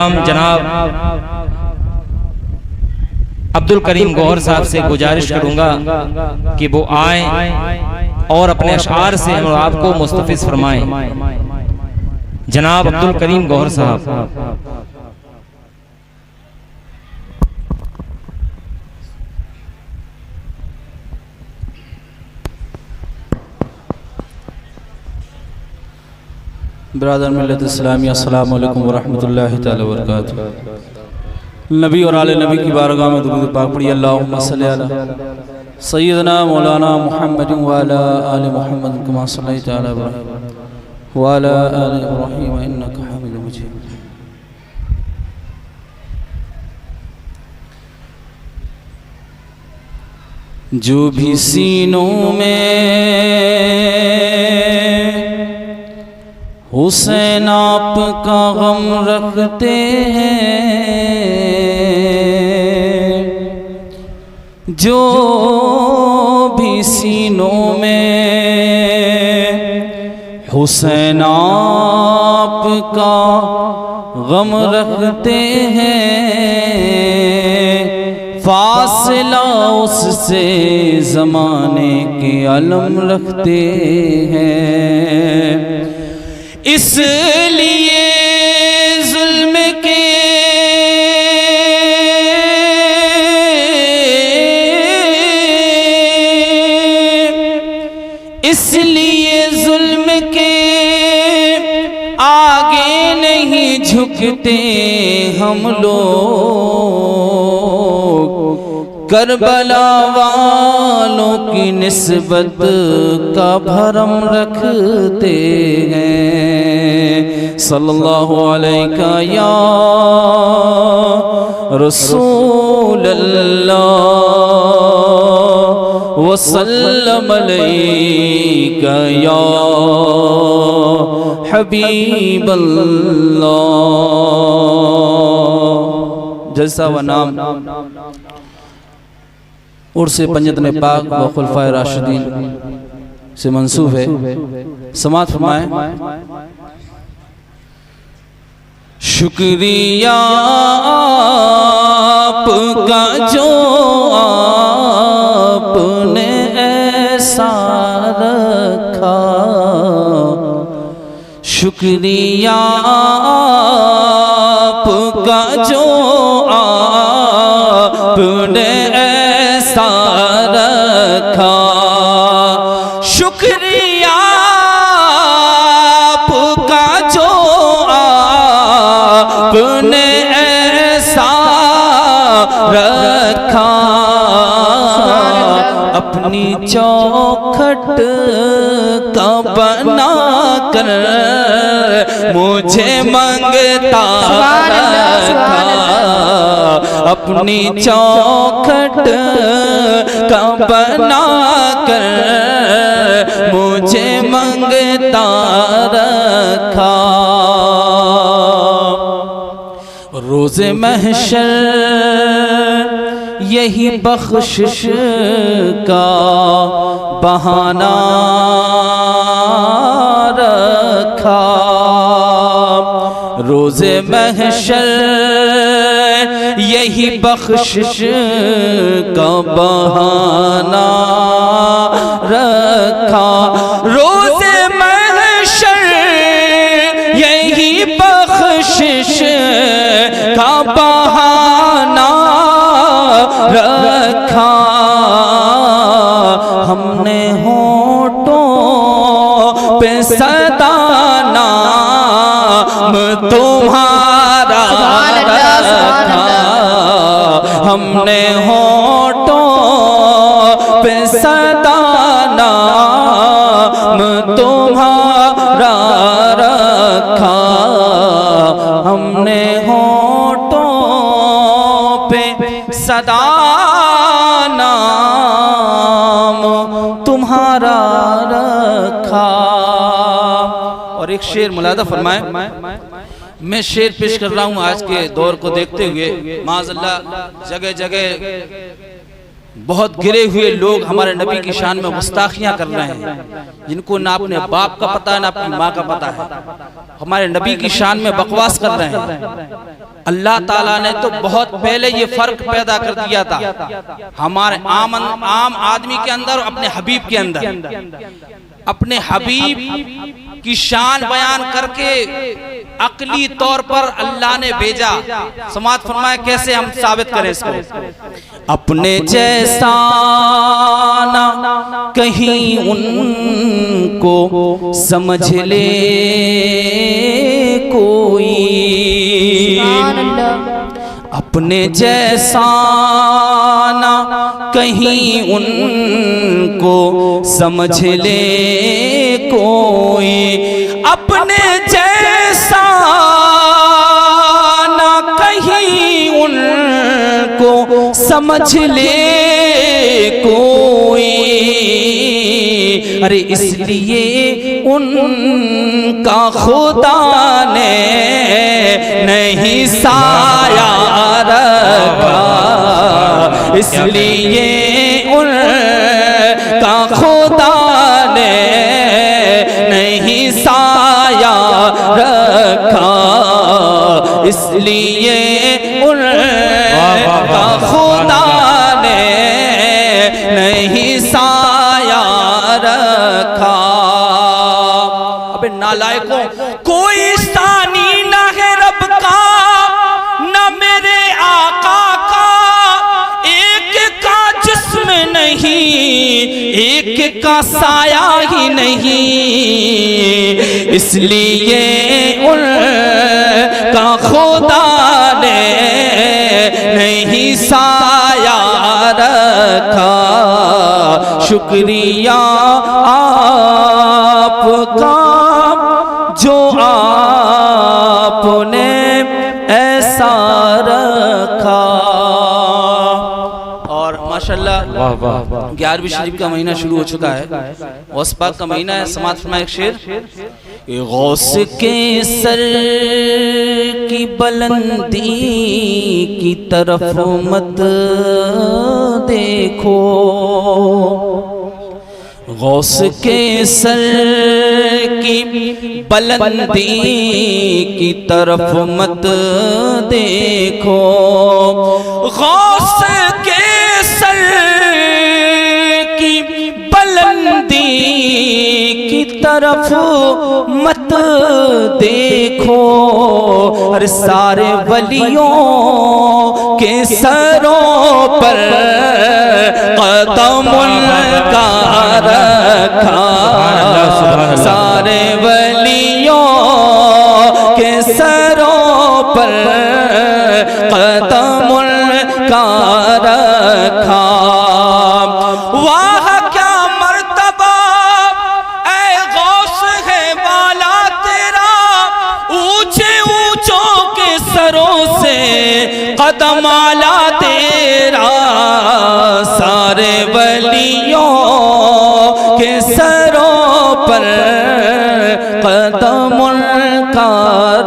जनाब अब्दुल करीम गौहर साहब से गुजारिश करूंगा कि वो आए और अपने अशआर से हम आपको मुस्तफिज फरमाएं। जनाब अब्दुल करीम गौहर साहब। बिरादर मिल्लत इस्लामी अस्सलामु अलैकुम वरहमतुल्लाहि तआला वबरकातुहू। नबी और आले नबी की बारगाह में दुरूद पाक पढ़िए। अल्लाहुम्मा सल्लि अला सय्यदना मौलाना मुहम्मद व अला आलि मुहम्मद कमा सल्लैता अला इब्राहीम व अला आलि इब्राहीम इन्नका हमीदुम मजीद। जो भी सीनों में हुसैन आपका गम रखते हैं, जो भी सीनों में हुसैन आपका गम रखते हैं, फासला उससे ज़माने के अलम रखते हैं। इसलिए जुल्म के आगे नहीं झुकते हम लोग, करबला वालों की निस्बत का भरम रखते हैं। सल्लल्लाहु अलैका या रसूल अल्लाह वसल्लम अलैका या हबीब अल्लाह। जलसा व नाम उर्से पंजतन पाक व खुलफाए राशिदीन से मंसूब है। समात फरमाएं। शुक्रिया आपका जो आपने ऐसा रखा, शुक्रिया आपका जो आपने ऐसा रखा, शुक्रिया आपका जो आपने ऐसा रखा, अपनी चौखट का बना कर मुझे मंगता रखा, अपनी चौखट का बना कर मुझे मंगता रखा। रोज़े महशर यही बख्शिश का बहाना रखा, रोज़े महशर यही बख्शिश का बहाना रखा, रोज़े महशर यही बख्शिश का बहाना रखा। हमने होठों पे सदा नाम तुम्हारा रखा, हमने होठों पे सदा नाम तुम्हारा रखा, हमने होठों पे सदा नाम तुम्हारा रखा। और एक शेर मुलादा फरमाएं। मैं शेर पेश कर रहा हूँ आज के दौर को देखते हुए। माज़अल्लाह जगह जगह बहुत गिरे हुए लोग हमारे नबी की शान में गुस्ताखियां कर रहे हैं, जिनको ना अपने बाप का पता है ना अपनी माँ का पता है, हमारे नबी की शान में बकवास कर रहे हैं। अल्लाह ताला ने तो बहुत पहले ये फर्क पैदा कर दिया था हमारे आम आदमी के अंदर और अपने हबीब के अंदर। अपने हबीब की शान बयान करके अकली तौर पर अल्लाह ने भेजा। समाअत फरमाए कैसे हम साबित करें इसको। अपने जैसा ना कहीं उनको समझ ले कोई, अपने जैसा ना कहीं उनको समझ ले कोई, अपने जैसा ना कहीं उनको समझ ले कोई। अरे इसलिए उनका खुदा ने नहीं साया रखा, इसलिए उनका खुदा ने नहीं साया रखा, इसलिए उनका खुदा ने नहीं साया रखा। अबे नालायकों, कोई सानी ना है रब का ना मेरे आका का, एक का जिस्म नहीं एक का साया ही नहीं, इसलिए उनका खुदा ने नहीं साया रखा। शुक्रिया आपका जो आपने ऐसा रखा। और माशाल्लाह 11वीं शरीफ का महीना शुरू हो चुका है, गौस पाक का महीना है। समाअत फरमाए एक शेर, गौस के सर की बुलंदी की तरफ मत देखो, गौस के सर की बुलंदी की तरफ मत देखो, गौस के सर की बुलंदी की तरफ मत देखो। अरे सारे वलियों के सरों पर कदम उनका रखा, सारे वलियों के सरों पर कदम उनका रखा। वाह क्या मर्तबा ऐ गौस है वाला तेरा, ऊंचे ऊंचों के सरों से कदम आला तेरा, सारे वलियों के सरों पर कदम उनका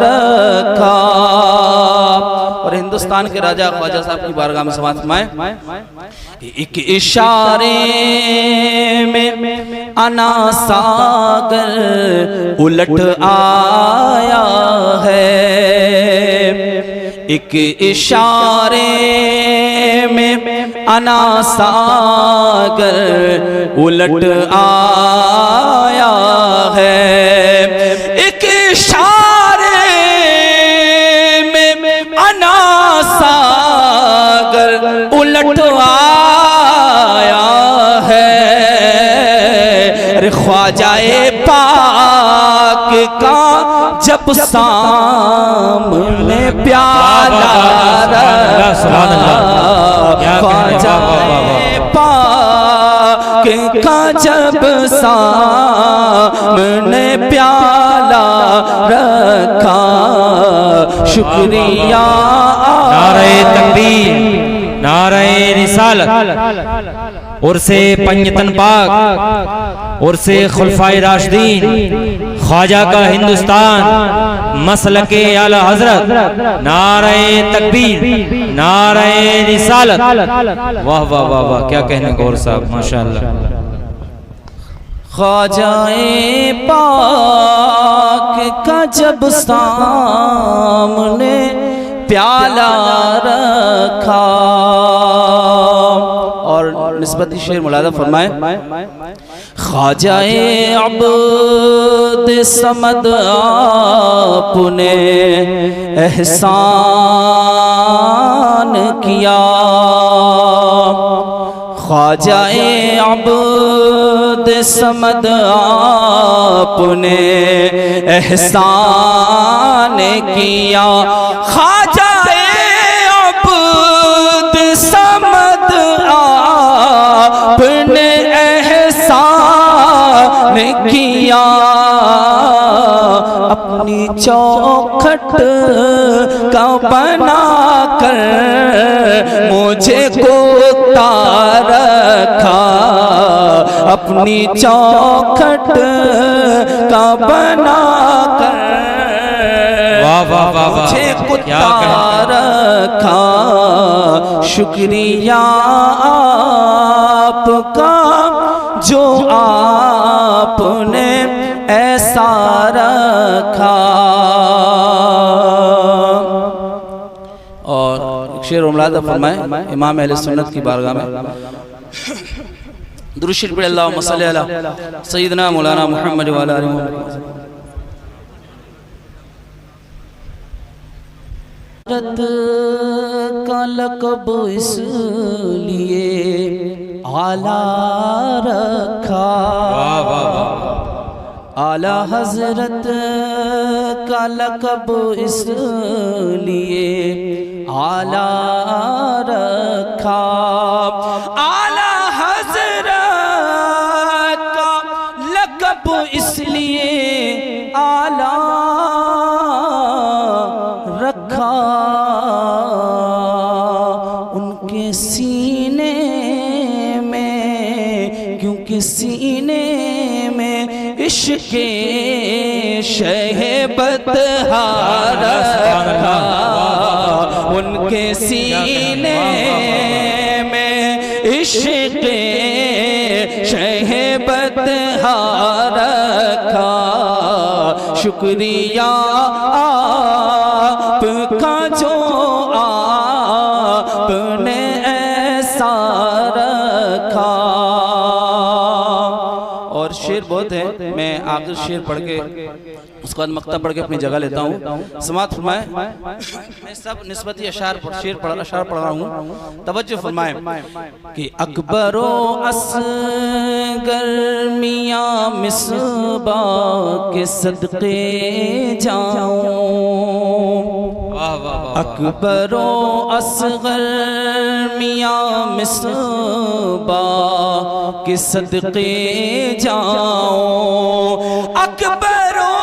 रखा। और हिंदुस्तान के राजा ख्वाजा साहब की बारगाह में समाअत फरमाए, एक इशारे में अना सागर उलट आया है, एक इशारे में अना सागर उलट आया है, एक इशारे में अना सागर उलट आया है। अरे ख्वाजाए पाक का जब सामने प्याला रखा, ख्वाजाए पाक का जब सामने प्याला रखा। शुक्रिया नारे तकबीर, नारे रिसालत, उर्से पंजतन पाक, उर्से खुलफाए राशिदीन, ख्वाजा का हिंदुस्तान, मसलके आला हजरत, नारे तकबीर, नारे रिसालत। वाह वाह वाह वाह, क्या कहने गौर साहब, माशाअल्लाह। ख्वाजाए पाक का जब सामने प्याला रखा, और निस्बती शेर मुलादा फरमाए, ख्वाजाए अब्द समद आपने एहसान किया, ख्वाजाए अब्द समद आपने एहसान किया, ख्वाजाए अब्द समद आपने एहसान किया, अपनी चौखट का बना कर मुझे कोता रखा, अपनी चौखट का बना कर मुझे कुत्ता रखा। शुक्रिया आपका जो आपने ऐसा रखा। और शेर उमलादा फरमाए इमाम अहले सुन्नत की बारगाह में दुरूद शरीफ पढ़े, अल्लाहुम्मा सल्ली अला सय्यिदना मौलाना मुहम्मद व अला आलि मुहम्मद। का लक़ब इसलिए आला रखा, आला हजरत का लक़ब इसलिए आला रखा, आला हजरत का लक़ब इसलिए आला रखा, उनके सीने में, क्योंकि सीने में इश्क़े शहबत रखा, उनके सीने में इश्क़े शहबत रखा। शुक्रिया आपका जो आपने ऐसा रखा। और शेर बहुत है, मैं आखिर शेर पढ़ के उसके बाद मक्ता पढ़ के अपनी जगह लेता हूँ। समात फरमाए, मैं सब निस्बती अशार शेर पढ़ रहा हूँ, तवज्जो फरमाए कि अकबरो असगर मियां मिसबाह के सदक़े जाऊं, अकबरो असगर मियां मिसबाह के सदक़े जाऊं, अकबरो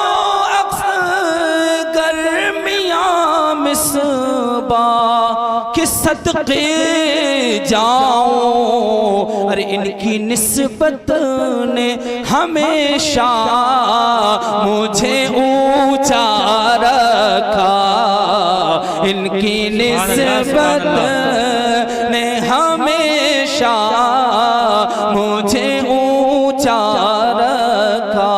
असगर मियां मिसबाह के सदक़े जाऊं। अरे इनकी निस्बत ने हमेशा मुझे ऊंचा रखा, इनकी निस्बत ने हमेशा मुझे ऊंचा रखा।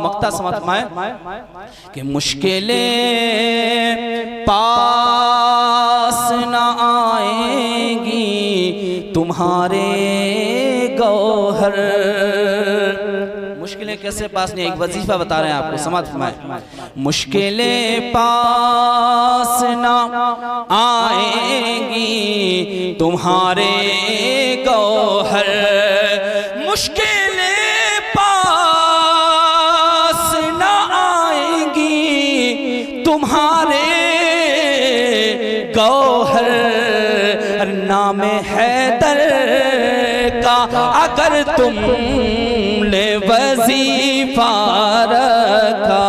मक्ता समात कि मुश्किलें पास न आएंगी तुम्हारे गौहर। मुश्किलें कैसे पास नहीं, एक वजीफा बता रहे हैं आपको, समात फरमाए। मुश्किलें पास न आएंगी तुम्हारे गौहर, मुश्किलें पास न आएंगी तुम्हारे गौहर। नाम हैदर का अगर तुमने वजीफा रखा,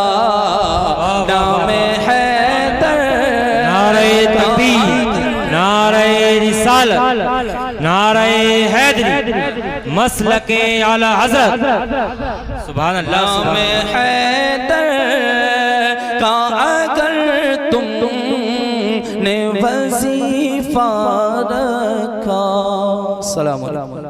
नाम हैदर, नारे तकबीर, नारे रिसालत, नारे हैदरी, मसलके आला हज़रत। सुभान अल्लाह। नाम हैदर का अगर तुमने वजीफा रखा। सलाम अलैकुम।